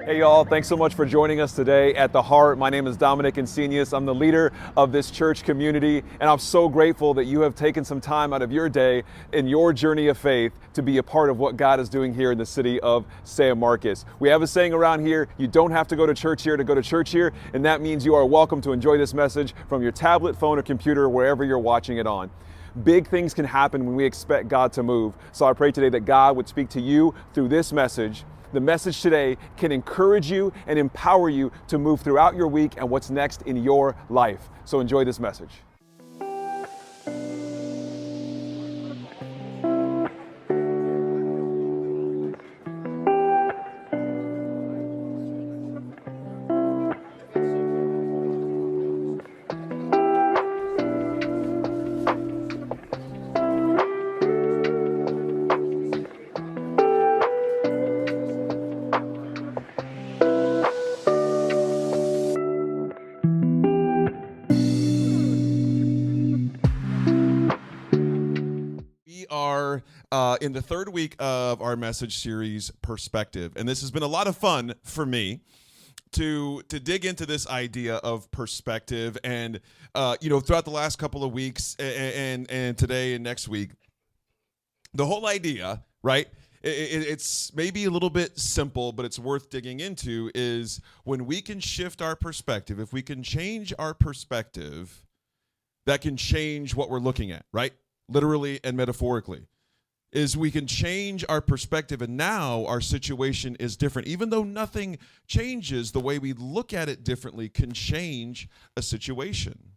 Hey y'all, thanks so much for joining us today at The Heart. My name is Dominic Insenius. I'm the leader of this church community, and I'm so grateful that you have taken some time out of your day in your journey of faith to be a part of what God is doing here in the city of San Marcos. We have a saying around here, you don't have to go to church here to go to church here, and that means you are welcome to enjoy this message from your tablet, phone, or computer, wherever you're watching it on. Big things can happen when we expect God to move. So I pray today that God would speak to you through this message. The message today can encourage you and empower you to move throughout your week and what's next in your life. So enjoy this message. In the third week of our message series, Perspective, and this has been a lot of fun for me to dig into this idea of perspective, and throughout the last couple of weeks and today and next week, the whole idea, right? It's maybe a little bit simple, but it's worth digging into. Is when we can shift our perspective, if we can change our perspective, that can change what we're looking at, right? Literally and metaphorically. Is we can change our perspective, and now our situation is different. Even though nothing changes, the way we look at it differently can change a situation.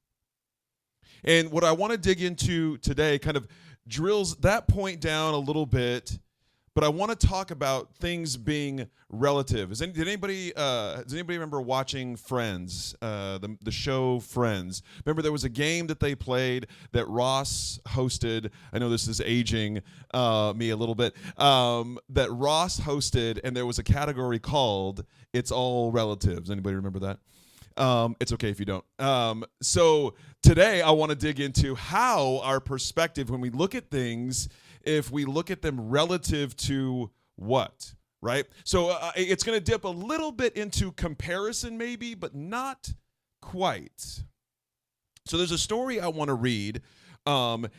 And what I want to dig into today kind of drills that point down a little bit, but I want to talk about things being relative. Does anybody remember watching Friends, the show Friends? Remember there was a game that they played that Ross hosted. I know this is aging me a little bit. That Ross hosted, and there was a category called "It's All Relatives." Anybody remember that? It's okay if you don't. So today I want to dig into how our perspective, when we look at things, if we look at them relative to what, right? So it's going to dip a little bit into comparison maybe, but not quite. So there's a story I want to read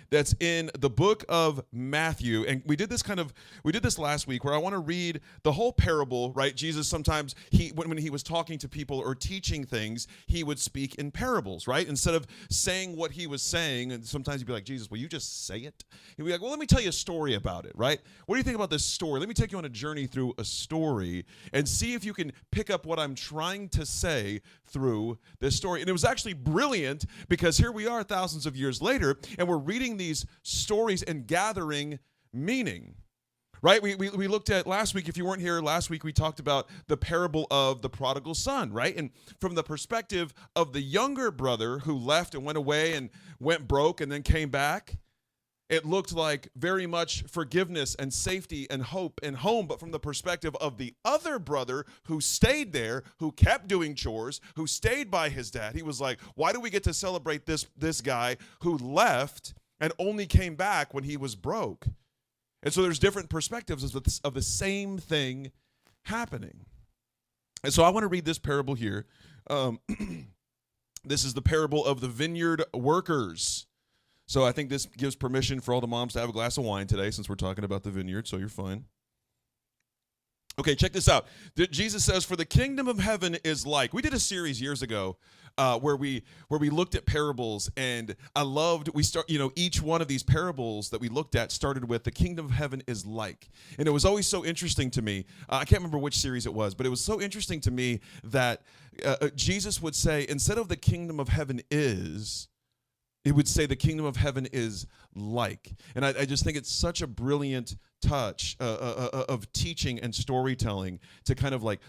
that's in the book of Matthew, and we did this last week, where I want to read the whole parable, right? Jesus sometimes, when he was talking to people or teaching things, he would speak in parables, right? Instead of saying what he was saying, and sometimes he'd be like, Jesus, will you just say it? He'd be like, well, let me tell you a story about it, right? What do you think about this story? Let me take you on a journey through a story and see if you can pick up what I'm trying to say through this story. And it was actually brilliant, because here we are thousands of years later, and we're reading these stories and gathering meaning, right? We looked at last week, if you weren't here last week, we talked about the parable of the prodigal son, right? And from the perspective of the younger brother who left and went away and went broke and then came back, it looked like very much forgiveness and safety and hope and home. But from the perspective of the other brother who stayed there, who kept doing chores, who stayed by his dad, he was like, why do we get to celebrate this guy who left and only came back when he was broke? And so there's different perspectives of the same thing happening. And so I want to read this parable here. This is the parable of the vineyard workers. So I think this gives permission for all the moms to have a glass of wine today, since we're talking about the vineyard, so you're fine. Okay, check this out. Jesus says, for the kingdom of heaven is like. We did a series years ago where we looked at parables, and I loved, each one of these parables that we looked at started with the kingdom of heaven is like. And it was always so interesting to me. I can't remember which series it was, but it was so interesting to me that Jesus would say, instead of the kingdom of heaven is, it would say the kingdom of heaven is like. And I just think it's such a brilliant touch of teaching and storytelling to kind of like,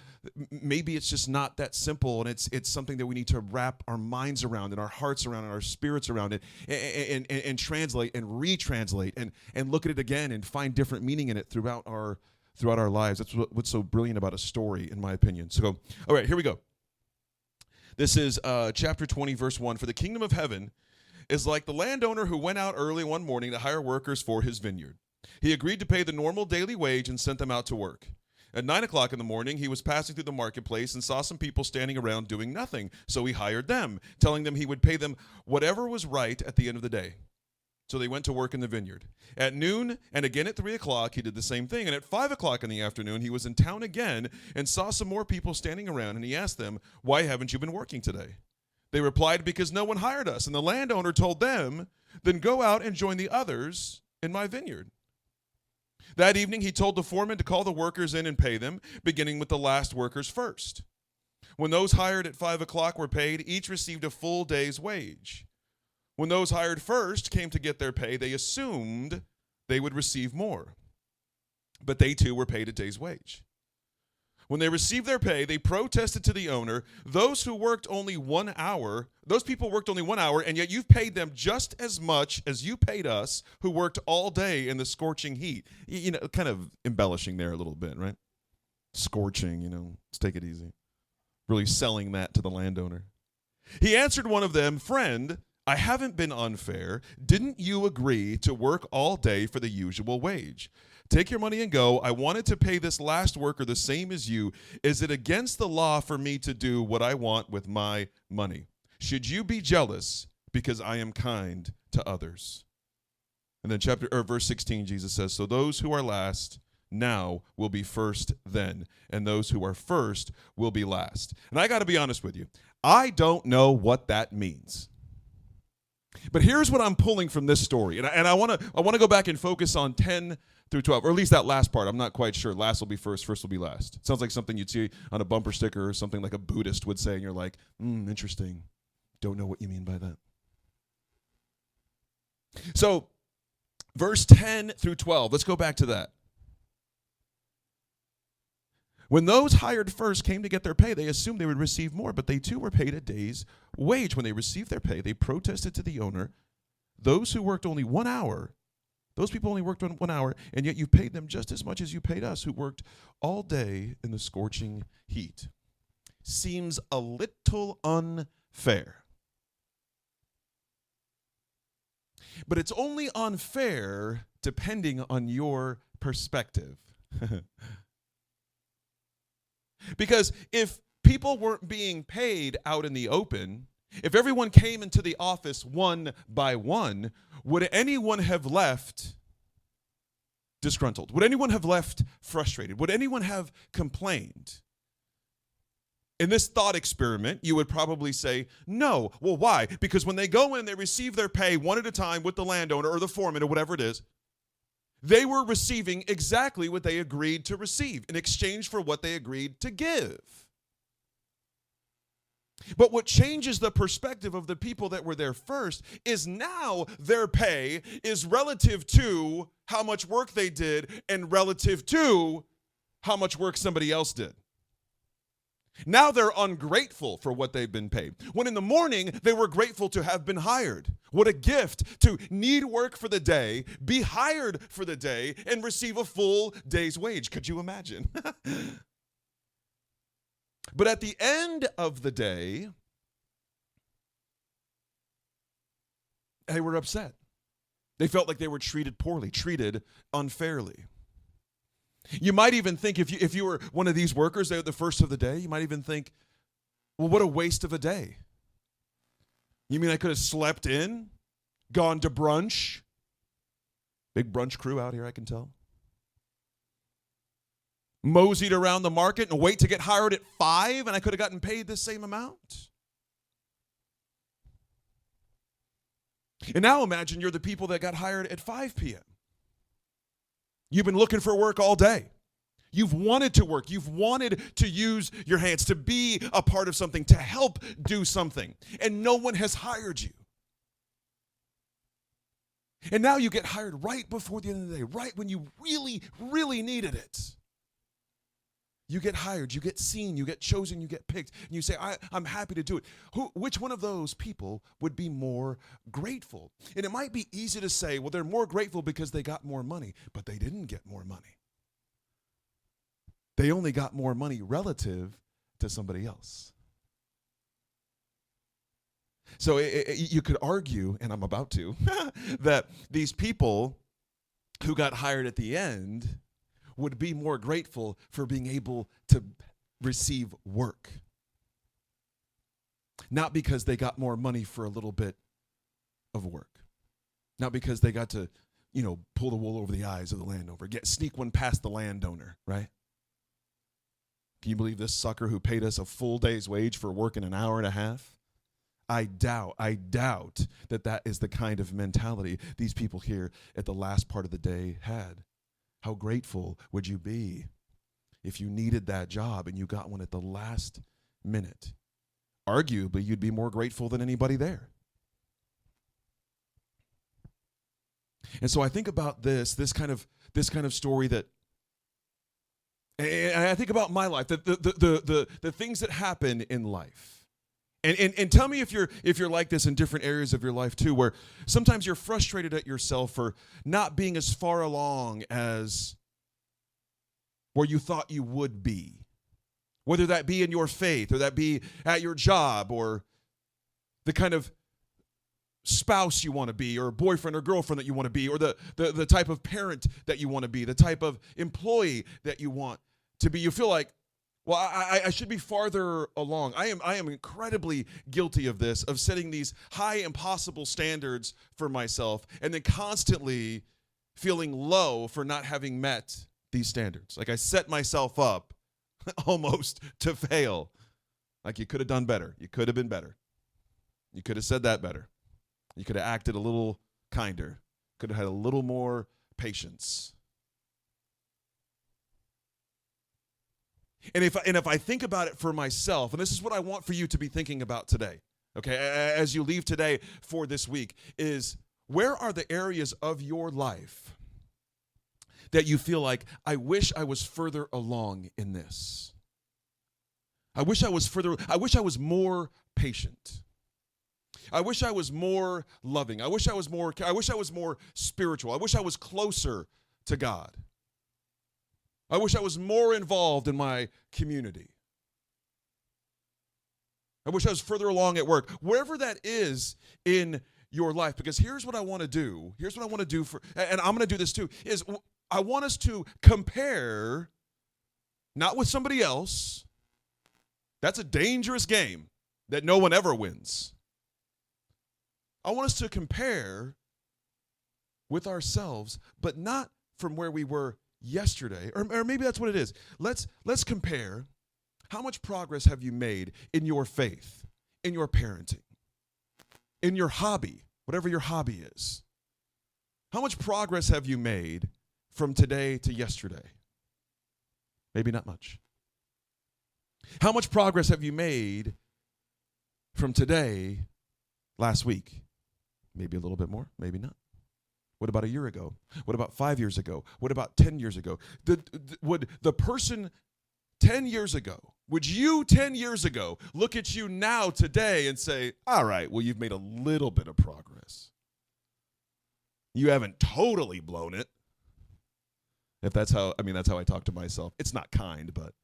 maybe it's just not that simple, and it's something that we need to wrap our minds around and our hearts around and our spirits around it, and translate and retranslate and look at it again and find different meaning in it throughout our lives. That's what's so brilliant about a story, in my opinion. So, all right, here we go. This is chapter 20, verse 1. For the kingdom of heaven is like the landowner who went out early one morning to hire workers for his vineyard. He agreed to pay the normal daily wage and sent them out to work. At 9 o'clock in the morning, he was passing through the marketplace and saw some people standing around doing nothing. So he hired them, telling them he would pay them whatever was right at the end of the day. So they went to work in the vineyard. At noon and again at 3 o'clock, he did the same thing. And at 5 o'clock in the afternoon, he was in town again and saw some more people standing around. And he asked them, "Why haven't you been working today?" They replied, "Because no one hired us." And the landowner told them, "Then go out and join the others in my vineyard." That evening, he told the foreman to call the workers in and pay them, beginning with the last workers first. When those hired at 5 o'clock were paid, each received a full day's wage. When those hired first came to get their pay, they assumed they would receive more. But they too were paid a day's wage. When they received their pay, they protested to the owner, those people worked only 1 hour, and yet you've paid them just as much as you paid us who worked all day in the scorching heat." Kind of embellishing there a little bit, right? Scorching, let's take it easy. Really selling that to the landowner. He answered one of them, "Friend, I haven't been unfair. Didn't you agree to work all day for the usual wage? Take your money and go. I wanted to pay this last worker the same as you. Is it against the law for me to do what I want with my money? Should you be jealous because I am kind to others?" And then verse 16, Jesus says, "So those who are last now will be first then, and those who are first will be last." And I got to be honest with you. I don't know what that means. But here's what I'm pulling from this story. And I want to go back and focus on 10 through 12, or at least that last part. I'm not quite sure. Last will be first, first will be last. It sounds like something you'd see on a bumper sticker or something like a Buddhist would say, and you're like, interesting. Don't know what you mean by that. So, verse 10 through 12, let's go back to that. When those hired first came to get their pay, they assumed they would receive more, but they too were paid a day's wage. When they received their pay, they protested to the owner, those who worked only 1 hour, those people only worked 1 hour, and yet you paid them just as much as you paid us who worked all day in the scorching heat. Seems a little unfair. But it's only unfair depending on your perspective. Because if people weren't being paid out in the open, if everyone came into the office one by one, would anyone have left disgruntled? Would anyone have left frustrated? Would anyone have complained? In this thought experiment, you would probably say, no. Well, why? Because when they go in, they receive their pay one at a time with the landowner or the foreman or whatever it is. They were receiving exactly what they agreed to receive in exchange for what they agreed to give. But what changes the perspective of the people that were there first is now their pay is relative to how much work they did and relative to how much work somebody else did. Now they're ungrateful for what they've been paid. When in the morning, they were grateful to have been hired. What a gift to need work for the day, be hired for the day, and receive a full day's wage. Could you imagine? But at the end of the day, they were upset. They felt like they were treated poorly, treated unfairly. You might even think, if you were one of these workers there at the first of the day, you might even think, well, what a waste of a day. You mean I could have slept in, gone to brunch? Big brunch crew out here, I can tell. Moseyed around the market and wait to get hired at 5, and I could have gotten paid the same amount. And now imagine you're the people that got hired at 5 p.m. You've been looking for work all day. You've wanted to work. You've wanted to use your hands, to be a part of something, to help do something. And no one has hired you. And now you get hired right before the end of the day, right when you really, really needed it. You get hired, you get seen, you get chosen, you get picked, and you say, I'm happy to do it. Which one of those people would be more grateful? And it might be easy to say, well, they're more grateful because they got more money, but they didn't get more money. They only got more money relative to somebody else. So you could argue, and I'm about to, that these people who got hired at the end would be more grateful for being able to receive work. Not because they got more money for a little bit of work. Not because they got to, pull the wool over the eyes of the landowner, sneak one past the landowner, right? Can you believe this sucker who paid us a full day's wage for working an hour and a half? I doubt that is the kind of mentality these people here at the last part of the day had. How grateful would you be if you needed that job and you got one at the last minute? Arguably, you'd be more grateful than anybody there. And so I think about this kind of story that, and I think about my life, the things that happen in life. And tell me if you're like this in different areas of your life too, where sometimes you're frustrated at yourself for not being as far along as where you thought you would be. Whether that be in your faith, or that be at your job, or the kind of spouse you want to be, or boyfriend or girlfriend that you want to be, or the type of parent that you want to be, the type of employee that you want to be. You feel like, well, I should be farther along. I am incredibly guilty of this, of setting these high, impossible standards for myself, and then constantly feeling low for not having met these standards. Like I set myself up almost to fail. Like you could have done better. You could have been better. You could have said that better. You could have acted a little kinder. Could have had a little more patience. And if I think about it for myself, and this is what I want for you to be thinking about today, okay, as you leave today for this week, is where are the areas of your life that you feel like, I wish I was further along in this? I wish I was more patient. I wish I was more loving. I wish I was more spiritual. I wish I was closer to God. I wish I was more involved in my community. I wish I was further along at work. Wherever that is in your life, because here's what I want to do. Here's what I want to do and I'm going to do this too, is I want us to compare, not with somebody else. That's a dangerous game that no one ever wins. I want us to compare with ourselves, but not from where we were yesterday, or maybe that's what it is. Let's compare. How much progress have you made in your faith, in your parenting, in your hobby, whatever your hobby is? How much progress have you made from today to yesterday? Maybe not much. How much progress have you made from today, last week? Maybe a little bit more, maybe not. What about a year ago? What about 5 years ago? What about 10 years ago? Would the person 10 years ago, would you 10 years ago look at you now today and say, all right, well, you've made a little bit of progress. You haven't totally blown it. If that's how I talk to myself. It's not kind, but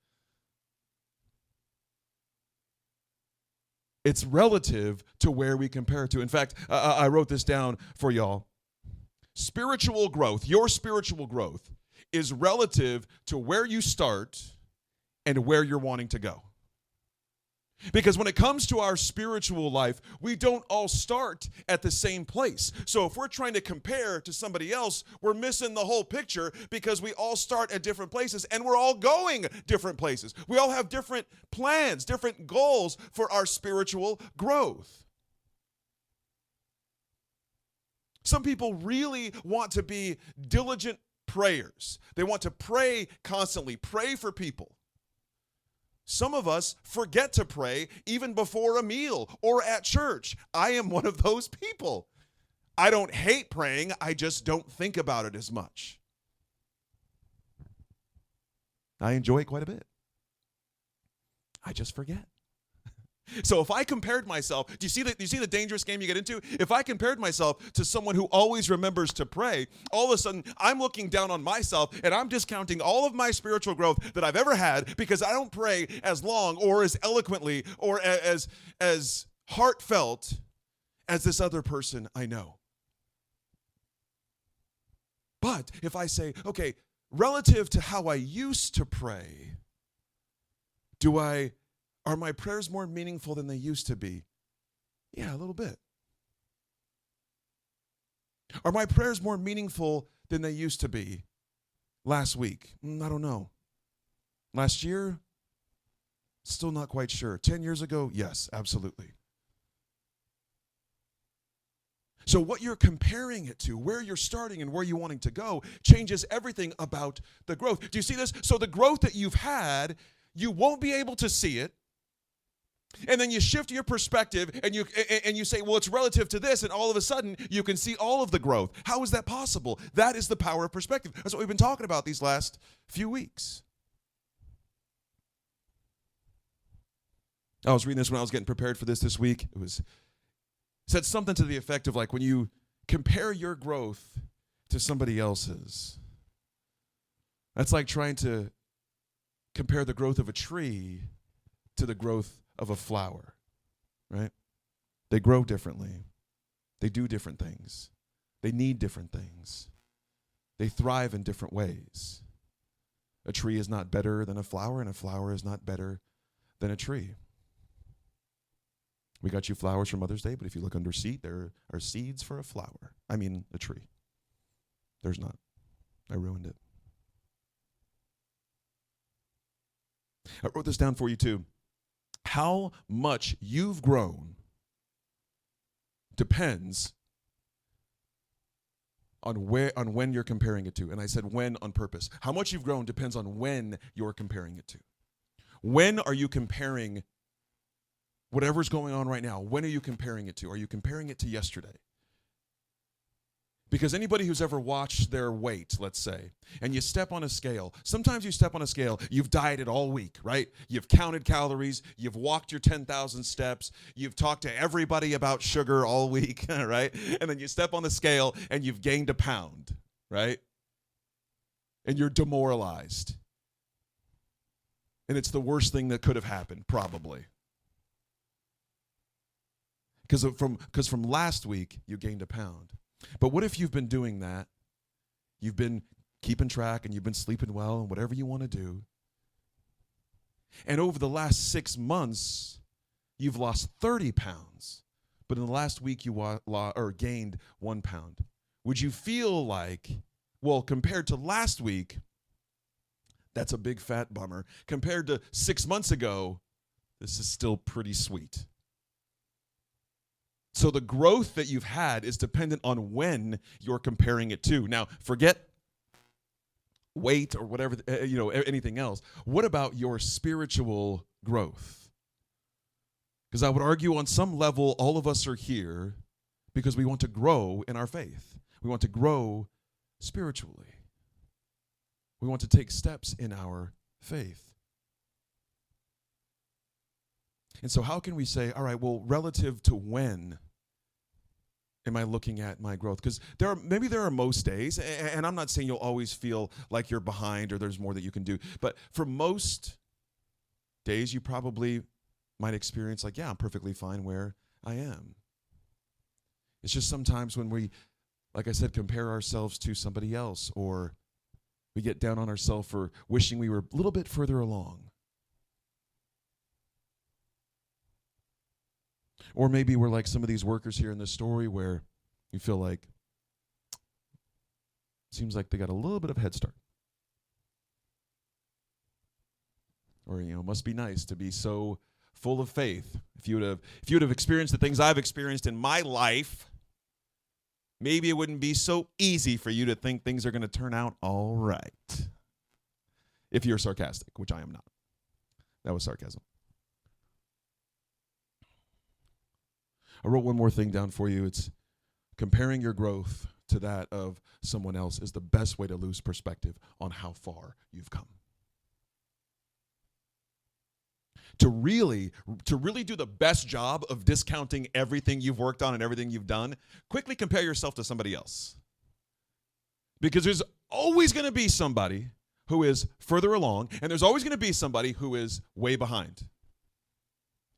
it's relative to where we compare to. In fact, I wrote this down for y'all. Spiritual growth, your spiritual growth, is relative to where you start and where you're wanting to go. Because when it comes to our spiritual life, we don't all start at the same place. So if we're trying to compare to somebody else, we're missing the whole picture, because we all start at different places and we're all going different places. We all have different plans, different goals for our spiritual growth. Some people really want to be diligent prayers. They want to pray constantly, pray for people. Some of us forget to pray even before a meal or at church. I am one of those people. I don't hate praying, I just don't think about it as much. I enjoy it quite a bit. I just forget. So if I compared myself, do you see the dangerous game you get into? If I compared myself to someone who always remembers to pray, all of a sudden I'm looking down on myself and I'm discounting all of my spiritual growth that I've ever had because I don't pray as long or as eloquently or as heartfelt as this other person I know. But if I say, okay, relative to how I used to pray, are my prayers more meaningful than they used to be? Yeah, a little bit. Are my prayers more meaningful than they used to be last week? I don't know. Last year? Still not quite sure. 10 years ago? Yes, absolutely. So what you're comparing it to, where you're starting and where you're wanting to go, changes everything about the growth. Do you see this? So the growth that you've had, you won't be able to see it. And then you shift your perspective and you say, well, it's relative to this, and all of a sudden you can see all of the growth. How is that possible? That is the power of perspective. That's what we've been talking about these last few weeks. I was reading this when I was getting prepared for this week. It said something to the effect of like when you compare your growth to somebody else's, that's like trying to compare the growth of a tree to the growth of a flower, right? They grow differently. They do different things. They need different things. They thrive in different ways. A tree is not better than a flower, and a flower is not better than a tree. We got you flowers for Mother's Day, but if you look under seat, there are seeds for a flower. I mean, a tree. There's not. I ruined it. I wrote this down for you too. How much you've grown depends on when you're comparing it to. And I said when on purpose. How much you've grown depends on when you're comparing it to. When are you comparing whatever's going on right now? When are you comparing it to? Are you comparing it to yesterday? Because anybody who's ever watched their weight, let's say, and you step on a scale, sometimes you step on a scale, you've dieted all week, right? You've counted calories, you've walked your 10,000 steps, you've talked to everybody about sugar all week, right? And then you step on the scale and you've gained a pound, right? And you're demoralized. And it's the worst thing that could have happened, probably. Because from last week, you gained a pound. But what if you've been doing that? You've been keeping track and you've been sleeping well and whatever you want to do. And over the last 6 months, you've lost 30 pounds. But in the last week, you gained 1 pound. Would you feel like, well, compared to last week, that's a big fat bummer. Compared to 6 months ago, this is still pretty sweet. So the growth that you've had is dependent on when you're comparing it to. Now, forget weight or whatever, anything else. What about your spiritual growth? Because I would argue on some level, all of us are here because we want to grow in our faith. We want to grow spiritually. We want to take steps in our faith. And so how can we say, all right, well, relative to when am I looking at my growth? Because maybe there are most days, and I'm not saying you'll always feel like you're behind or there's more that you can do, but for most days you probably might experience like, yeah, I'm perfectly fine where I am. It's just sometimes when we, like I said, compare ourselves to somebody else, or we get down on ourselves for wishing we were a little bit further along. Or maybe we're like some of these workers here in this story where you feel like, seems like they got a little bit of a head start. Or, must be nice to be so full of faith. If you would have experienced the things I've experienced in my life, maybe it wouldn't be so easy for you to think things are going to turn out all right. If you're sarcastic, which I am not. That was sarcasm. I wrote one more thing down for you. It's comparing your growth to that of someone else is the best way to lose perspective on how far you've come. To really do the best job of discounting everything you've worked on and everything you've done, quickly compare yourself to somebody else. Because there's always going to be somebody who is further along, and there's always going to be somebody who is way behind.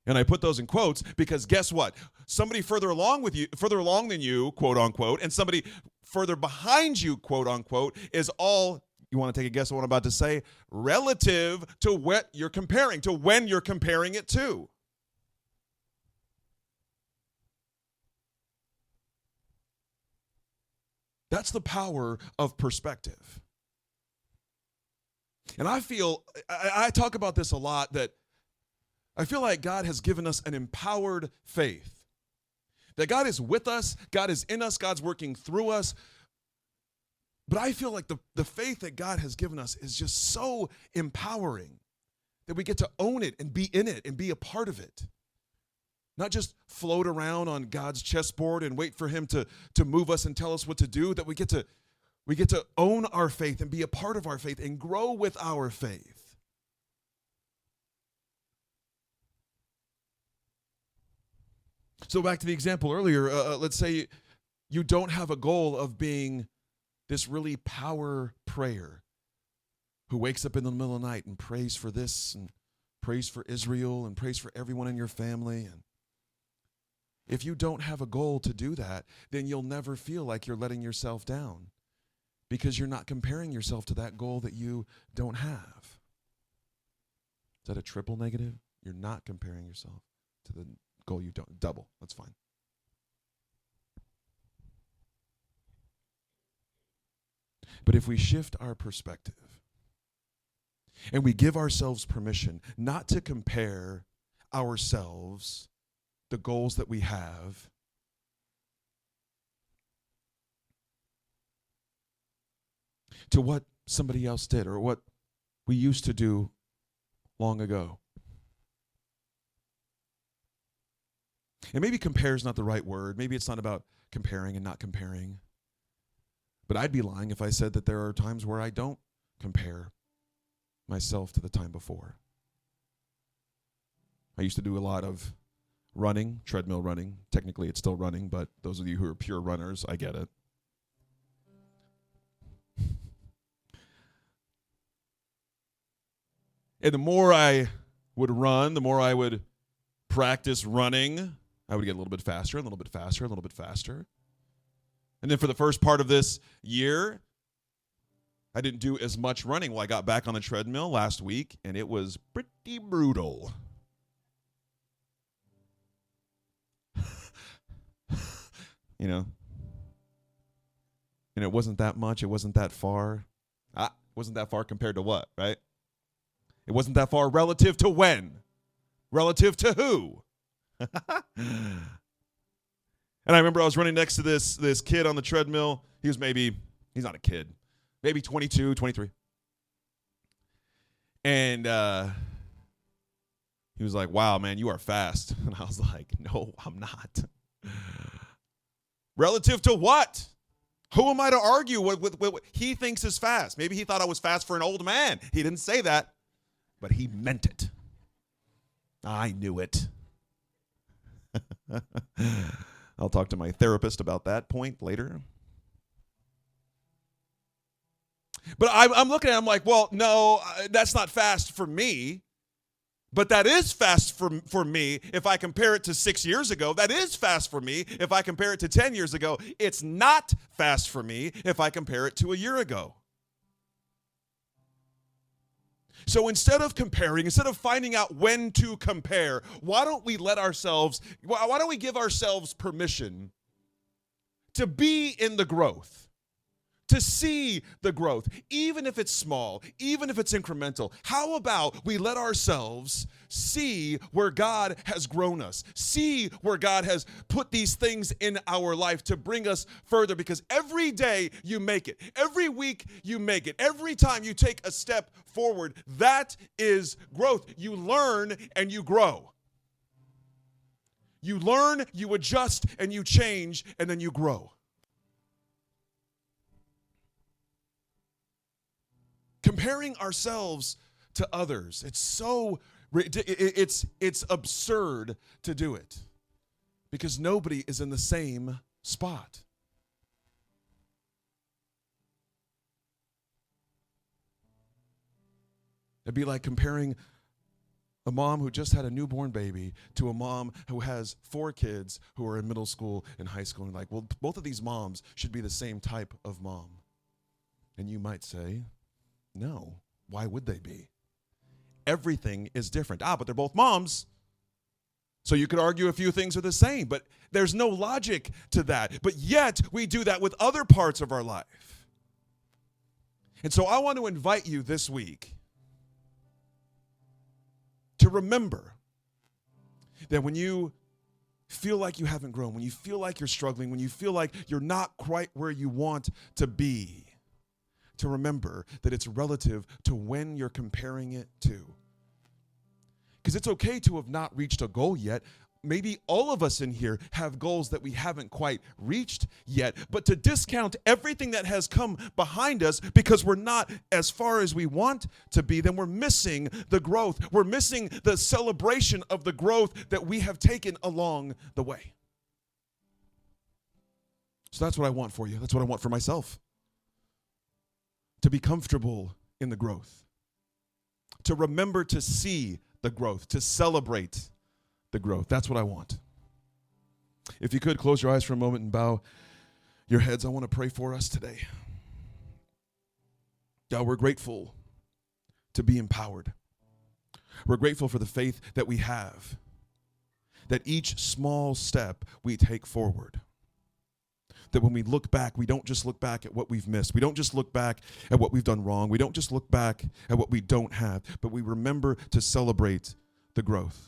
And I put those in quotes because guess what? Somebody further along than you, quote unquote, and somebody further behind you, quote unquote, is all, you want to take a guess at what I'm about to say? Relative to what you're comparing, to when you're comparing it to. That's the power of perspective. And I talk about this a lot, that I feel like God has given us an empowered faith. That God is with us, God is in us, God's working through us. But I feel like the faith that God has given us is just so empowering that we get to own it and be in it and be a part of it. Not just float around on God's chessboard and wait for him to move us and tell us what to do, that we get to own our faith and be a part of our faith and grow with our faith. So back to the example earlier, let's say you don't have a goal of being this really power prayer who wakes up in the middle of the night and prays for this and prays for Israel and prays for everyone in your family. And if you don't have a goal to do that, then you'll never feel like you're letting yourself down because you're not comparing yourself to that goal that you don't have. Is that a triple negative? You're not comparing yourself to the goal you don't. Double. That's fine. But if we shift our perspective and we give ourselves permission not to compare ourselves, the goals that we have, to what somebody else did or what we used to do long ago. And maybe compare is not the right word. Maybe it's not about comparing and not comparing. But I'd be lying if I said that there are times where I don't compare myself to the time before. I used to do a lot of running, treadmill running. Technically, it's still running, but those of you who are pure runners, I get it. And the more I would run, the more I would practice running, I would get a little bit faster, a little bit faster, a little bit faster. And then for the first part of this year, I didn't do as much running. Well, I got back on the treadmill last week, and it was pretty brutal. You know? And it wasn't that much. It wasn't that far. It wasn't that far compared to what, right? It wasn't that far relative to when? Relative to who? And I remember I was running next to this kid on the treadmill. He's not a kid, maybe 22, 23. And he was like, "Wow, man, you are fast." And I was like, "No, I'm not." Relative to what? Who am I to argue with what he thinks is fast? Maybe he thought I was fast for an old man. He didn't say that, but he meant it. I knew it. I'll talk to my therapist about that point later. But I'm looking at it, I'm like, well, no, that's not fast for me. But that is fast for me if I compare it to 6 years ago. That is fast for me if I compare it to 10 years ago. It's not fast for me if I compare it to a year ago. So instead of comparing, instead of finding out when to compare, why don't we give ourselves permission to be in the growth, to see the growth, even if it's small, even if it's incremental? How about we let ourselves see where God has grown us, see where God has put these things in our life to bring us further? Because every day you make it, every week you make it, every time you take a step forward, that is growth. You learn and you grow. You learn, you adjust, and you change, and then you grow. Comparing ourselves to others, it's absurd to do it because nobody is in the same spot. It'd be like comparing a mom who just had a newborn baby to a mom who has 4 kids who are in middle school and high school. And like, well, both of these moms should be the same type of mom. And you might say, no, why would they be? Everything is different. But they're both moms. So you could argue a few things are the same, but there's no logic to that. But yet we do that with other parts of our life. And so I want to invite you this week to remember that when you feel like you haven't grown, when you feel like you're struggling, when you feel like you're not quite where you want to be, to remember that it's relative to when you're comparing it to. Because it's okay to have not reached a goal yet. Maybe all of us in here have goals that we haven't quite reached yet, but to discount everything that has come behind us because we're not as far as we want to be, then we're missing the growth. We're missing the celebration of the growth that we have taken along the way. So that's what I want for you. That's what I want for myself. To be comfortable in the growth. To remember to see the growth, to celebrate the growth. That's what I want. If you could, close your eyes for a moment and bow your heads. I want to pray for us today. God, we're grateful to be empowered. We're grateful for the faith that we have, that each small step we take forward, that when we look back, we don't just look back at what we've missed. We don't just look back at what we've done wrong. We don't just look back at what we don't have, but we remember to celebrate the growth.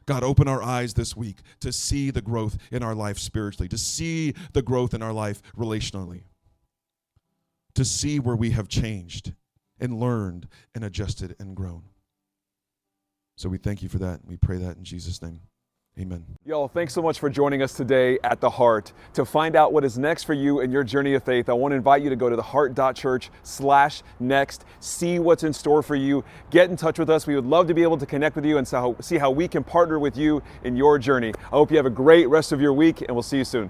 God, open our eyes this week to see the growth in our life spiritually, to see the growth in our life relationally, to see where we have changed and learned and adjusted and grown. So we thank you for that, and we pray that in Jesus' name. Amen. Y'all, thanks so much for joining us today at The Heart. To find out what is next for you in your journey of faith, I want to invite you to go to theheart.church/next, see what's in store for you, get in touch with us. We would love to be able to connect with you and see how we can partner with you in your journey. I hope you have a great rest of your week, and we'll see you soon.